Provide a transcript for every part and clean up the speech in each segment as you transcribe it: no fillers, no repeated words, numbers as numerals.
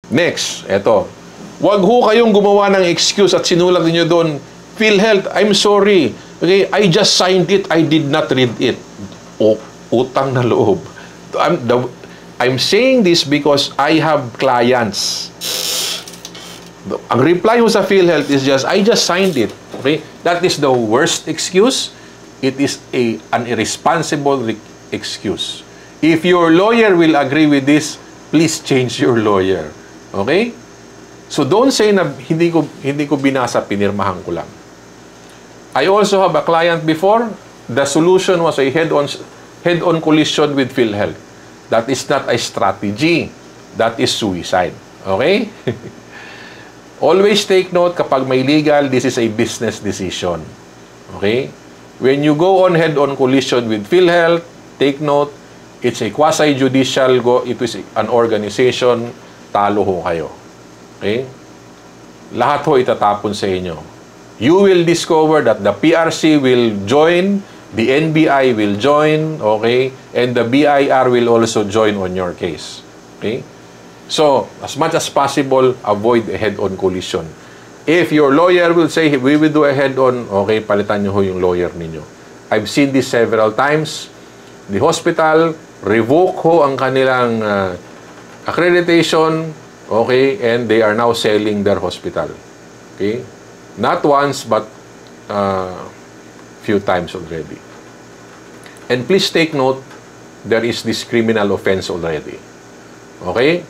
Next, eto. Huwag ho kayong gumawa ng excuse at sinulat niyo doon, PhilHealth, I'm sorry. Okay, I just signed it. I did not read it. O, utang na loob. I'm saying this because I have clients. Ang reply mo sa PhilHealth is just, I just signed it. Okay? That is the worst excuse. It is an irresponsible excuse. If your lawyer will agree with this, please change your lawyer. Okay? So don't say na hindi ko binasa, pinirmahan ko lang. I also have a client before. The solution was a head-on collision with PhilHealth. That is not a strategy. That is suicide. Okay? Always take note kapag may legal, this is a business decision. Okay? When you go on head-on collision with PhilHealth, take note, it's a quasi-judicial, it is an organization, talo ho kayo. Okay? Lahat ho itatapon sa inyo. You will discover that the PRC will join, the NBI will join, okay? And the BIR will also join on your case. Okay? So, as much as possible, avoid a head-on collision. If your lawyer will say, we will do a head-on, okay, palitan nyo ho yung lawyer ninyo. I've seen this several times. The hospital, revoke ho ang kanilang accreditation, okay, and they are now selling their hospital. Okay? Not once, but few times already. And please take note, there is this criminal offense already. Okay?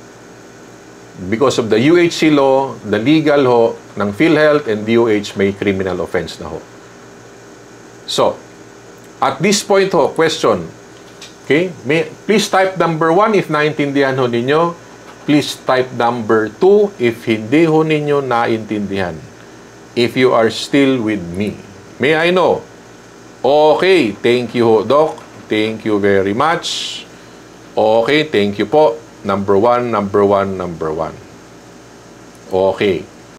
Because of the UHC law, the legal ho ng PhilHealth and DOH may criminal offense na ho. So, at this point ho, question. Okay? Please type number 1 if naintindihan ho ninyo. Please type number 2 if hindi ho ninyo naintindihan. If you are still with me. May I know? Okay, thank you ho, Doc. Thank you very much. Okay, thank you po. Number 1, number 1, number 1. Okay.